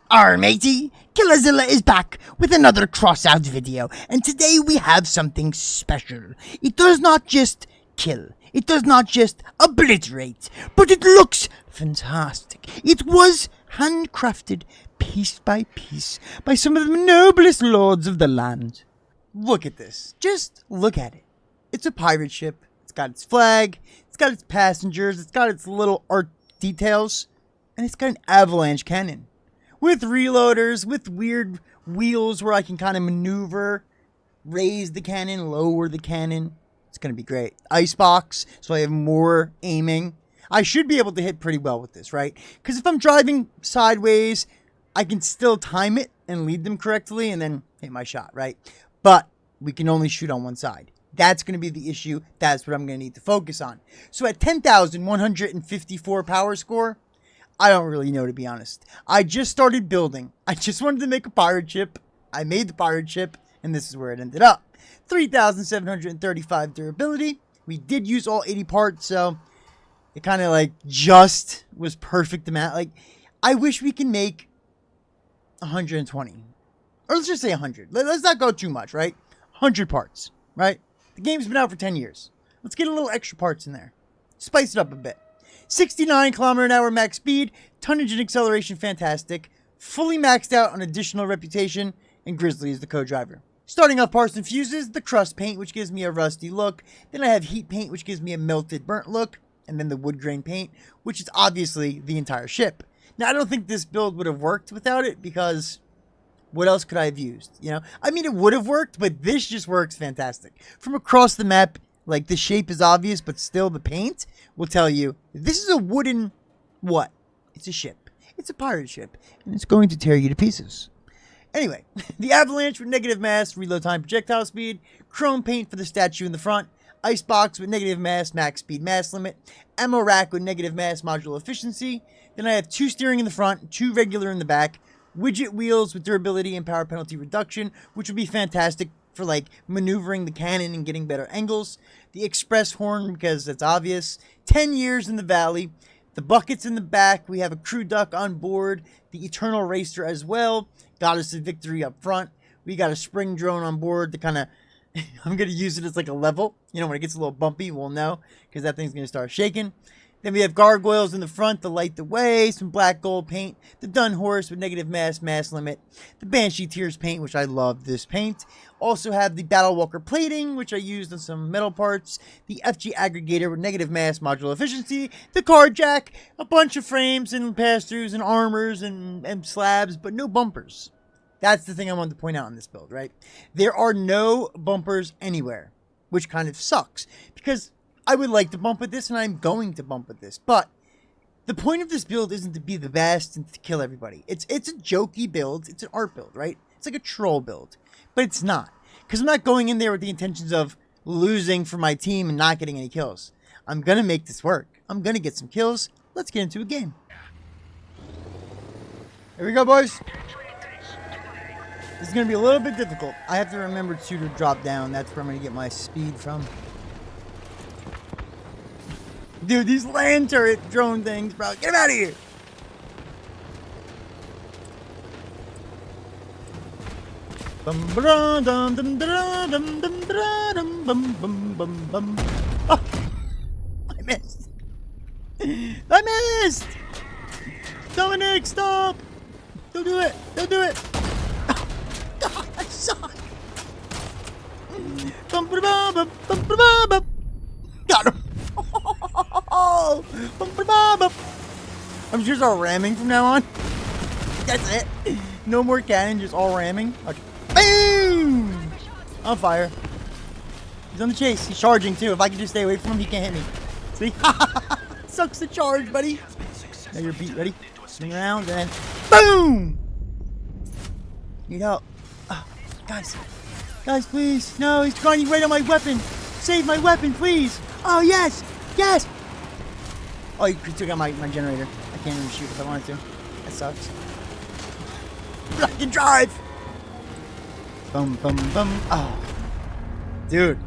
Arr matey, Killerzilla is back with another CROSSOUT video, and today we have something special. It does not just kill, it does not just obliterate, but it looks fantastic. It was handcrafted piece by piece by some of the noblest lords of the land. Look at this, just look at it. It's a pirate ship, it's got its flag, it's got its passengers, it's got its little art details, and it's got an avalanche cannon. With reloaders, with weird wheels where I can kind of maneuver, raise the cannon, lower the cannon. It's going to be great. Icebox, so I have more aiming. I should be able to hit pretty well with this, right? Because if I'm driving sideways, I can still time it and lead them correctly and then hit my shot, right? But we can only shoot on one side. That's going to be the issue. That's what I'm going to need to focus on. So at 10,154 power score, I don't really know, to be honest. I just started building. I just wanted to make a pirate ship. I made the pirate ship, and this is where it ended up. 3,735 durability. We did use all 80 parts, so it kind of like just was perfect amount. Like, I wish we can make 120. Or let's just say 100. Let's not go too much, right? 100 parts, right? The game's been out for 10 years. Let's get a little extra parts in there. Spice it up a bit. 69 km/h max speed, tonnage and acceleration fantastic, fully maxed out on additional reputation, and Grizzly is the co-driver. Starting off parts and fuses, the crust paint, which gives me a rusty look, then I have heat paint, which gives me a melted burnt look, and then the wood grain paint, which is obviously the entire ship. Now, I don't think this build would have worked without it, because what else could I have used, you know? I mean, it would have worked, but this just works fantastic. From across the map, like, the shape is obvious, but still the paint will tell you, this is a wooden, what? It's a ship. It's a pirate ship, and it's going to tear you to pieces. Anyway, the Avalanche with negative mass, reload time, projectile speed, chrome paint for the statue in the front, icebox with negative mass, max speed, mass limit, ammo rack with negative mass, module efficiency. Then I have 2 steering in the front, 2 regular in the back, widget wheels with durability and power penalty reduction, which would be fantastic for like maneuvering the cannon and getting better angles. The express horn, because it's obvious. 10 years in the valley. The buckets in the back. We have a crew duck on board. The eternal racer as well. Goddess of victory up front. We got a spring drone on board to kind of, I'm going to use it as like a level. You know, when it gets a little bumpy, we'll know, because that thing's going to start shaking. Then we have gargoyles in the front to light the way, some black gold paint, the Dun horse with negative mass, mass limit, the Banshee Tears paint, which I love this paint. Also have the Battle Walker plating, which I used on some metal parts, the FG aggregator with negative mass, module efficiency, the card jack, a bunch of frames and pass-throughs and armors and slabs, but no bumpers. That's the thing I wanted to point out in this build, right? There are no bumpers anywhere, which kind of sucks, because I would like to bump with this, and I'm going to bump with this, but the point of this build isn't to be the best and to kill everybody. It's a jokey build. It's an art build, right? It's like a troll build, but it's not, because I'm not going in there with the intentions of losing for my team and not getting any kills. I'm going to make this work. I'm going to get some kills. Let's get into a game. Here we go, boys. This is going to be a little bit difficult. I have to remember to drop down. That's where I'm going to get my speed from. Dude, these land turret drone things, bro. Get them out of here. Oh, I missed. I missed. Dominic, stop. Don't do it. Don't do it. Oh, God, I suck. Got him. I'm just all ramming from now on. That's it. No more cannon, just all ramming. Okay. Boom! On fire. He's on the chase. He's charging too. If I can just stay away from him, he can't hit me. See? Sucks to charge, buddy. Now your beat. Ready? Swing around and boom! Need help. Oh, guys. Guys, please. No, he's grinding right on my weapon. Save my weapon, please. Oh, yes. Yes! Oh, he took out my generator. I can't even shoot if I wanted to. That sucks. I can drive! Bum, bum, bum. Oh. Dude.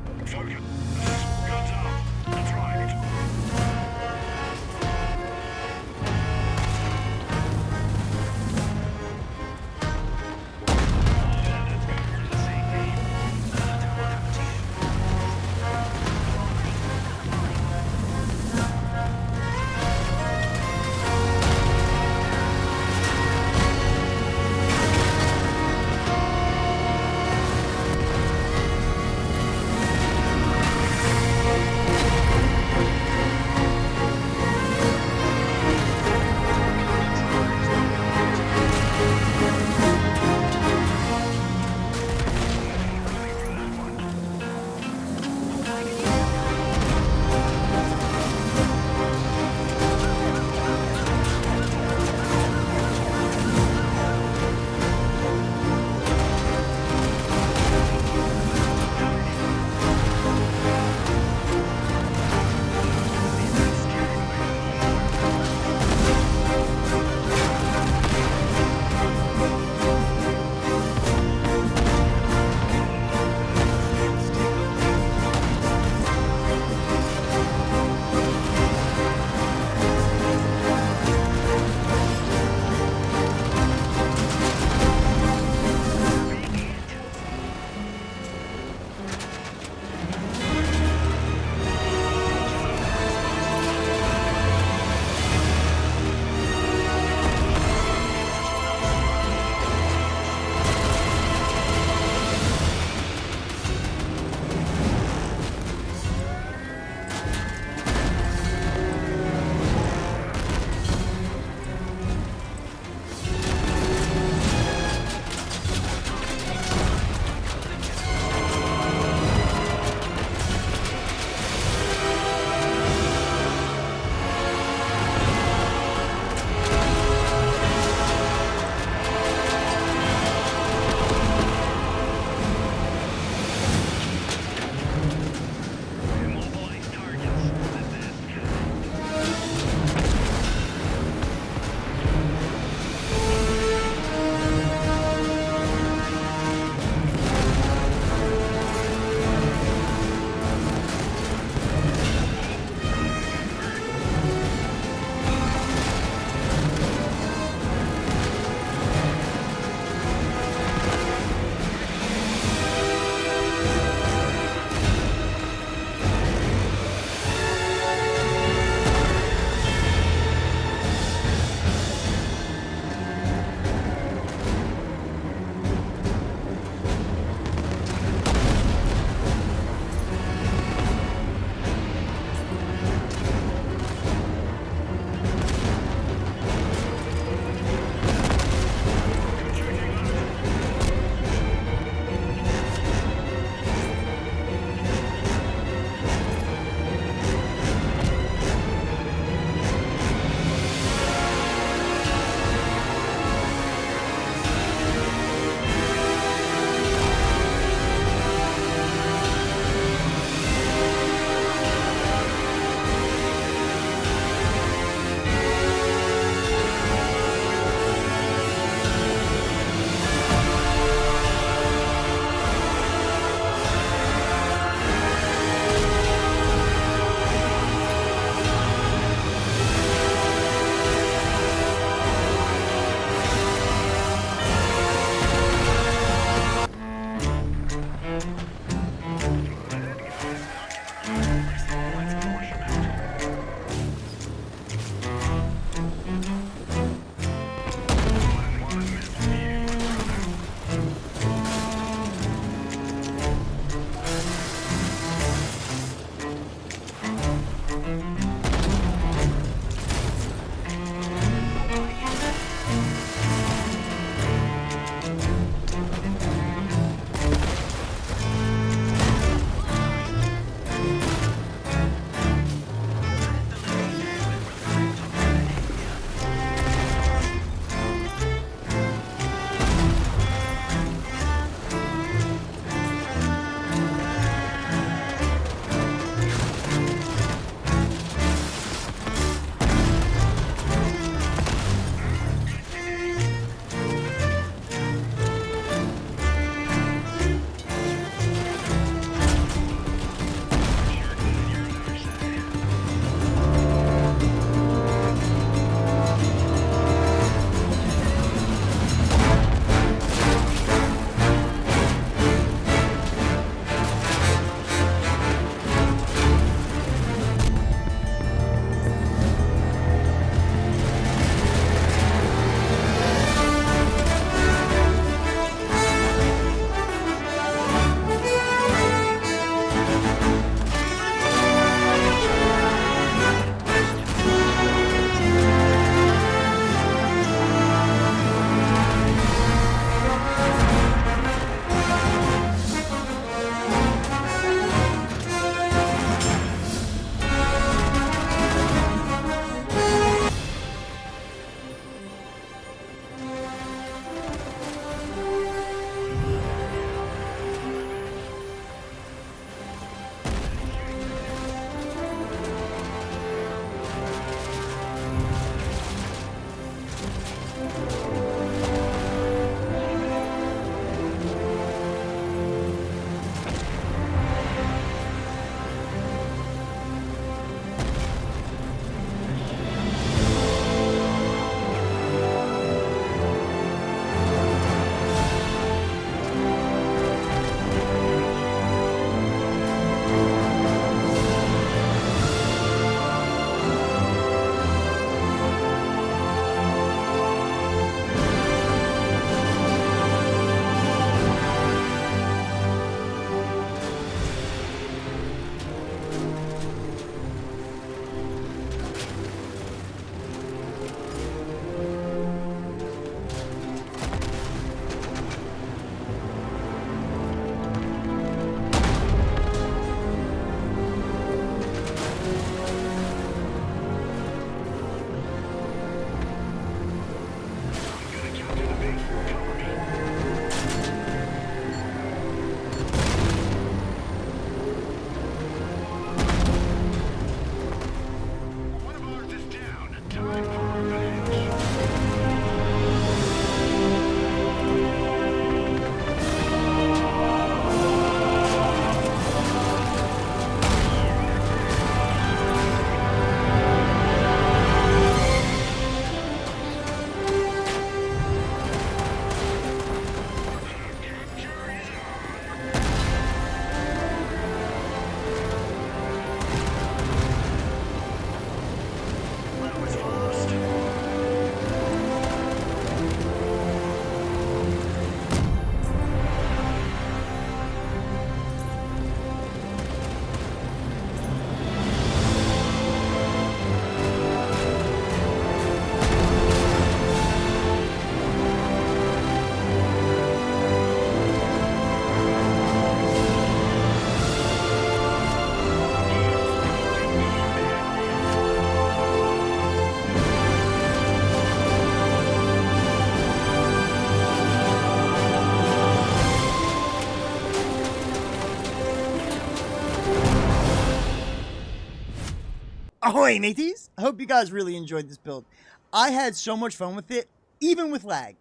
Ahoy, mateys! I hope you guys really enjoyed this build. I had so much fun with it, even with lag.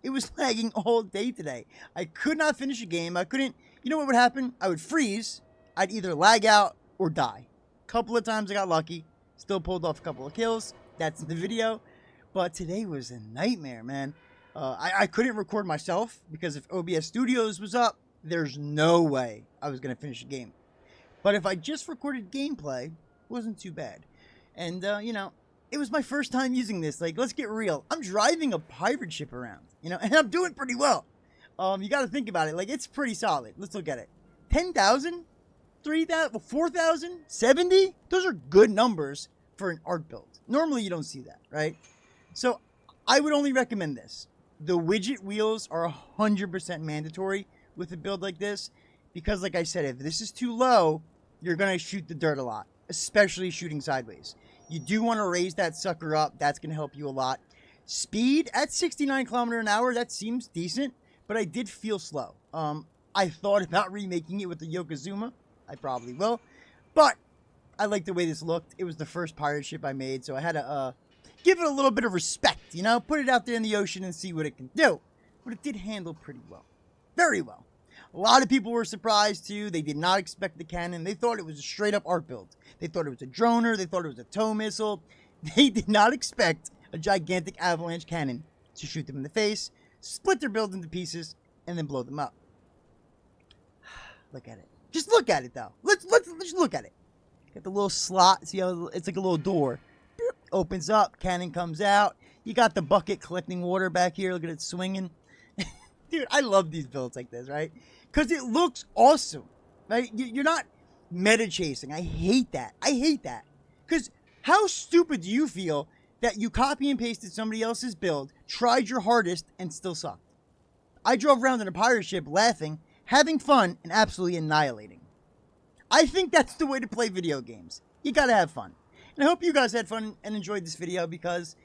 It was lagging all day today. I could not finish a game. I couldn't... You know what would happen? I would freeze. I'd either lag out or die. A couple of times I got lucky. Still pulled off a couple of kills. That's in the video. But today was a nightmare, man. I couldn't record myself because if OBS Studios was up, there's no way I was going to finish a game. But if I just recorded gameplay, it wasn't too bad. And, you know, it was my first time using this. Like, let's get real. I'm driving a pirate ship around, you know, and I'm doing pretty well. You got to think about it. Like, it's pretty solid. Let's look at it. 10,000? 3,000? 4,000? 70? Those are good numbers for an art build. Normally, you don't see that, right? So, I would only recommend this. The widget wheels are 100% mandatory with a build like this. Because, like I said, if this is too low, you're going to shoot the dirt a lot. Especially shooting sideways. You do want to raise that sucker up. That's going to help you a lot. Speed at 69 kilometers an hour, that seems decent. But I did feel slow. I thought about remaking it with the Yokozuna. I probably will. But I like the way this looked. It was the first pirate ship I made. So I had to give it a little bit of respect. You know, put it out there in the ocean and see what it can do. But it did handle pretty well. Very well. A lot of people were surprised too. They did not expect the cannon. They thought it was a straight up art build. They thought it was a droner. They thought it was a tow missile. They did not expect a gigantic avalanche cannon to shoot them in the face, split their build into pieces, and then blow them up. Look at it. Just look at it though. Let's just look at it. Got the little slot. See how it's like a little door. Opens up. Cannon comes out. You got the bucket collecting water back here. Look at it swinging. Dude, I love these builds like this, right? Because it looks awesome, right? You're not meta chasing. I hate that. I hate that. Because how stupid do you feel that you copy and pasted somebody else's build, tried your hardest, and still sucked? I drove around in a pirate ship laughing, having fun, and absolutely annihilating. I think that's the way to play video games. You gotta have fun. And I hope you guys had fun and enjoyed this video because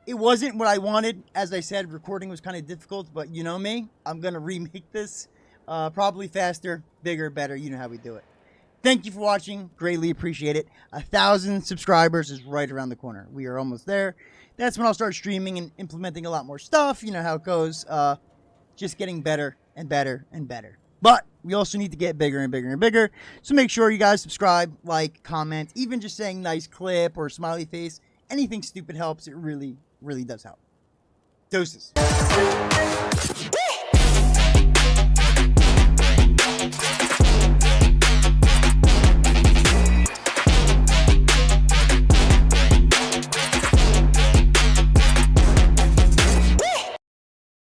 it wasn't what I wanted. As I said, recording was kind of difficult, but you know me, I'm going to remake this probably faster, bigger, better. You know how we do it. Thank you for watching. Greatly appreciate it. 1,000 subscribers is right around the corner. We are almost there. That's when I'll start streaming and implementing a lot more stuff. You know how it goes. Just getting better and better and better. But we also need to get bigger and bigger and bigger. So make sure you guys subscribe, like, comment, even just saying nice clip or smiley face. Anything stupid helps. It really does help. Doses.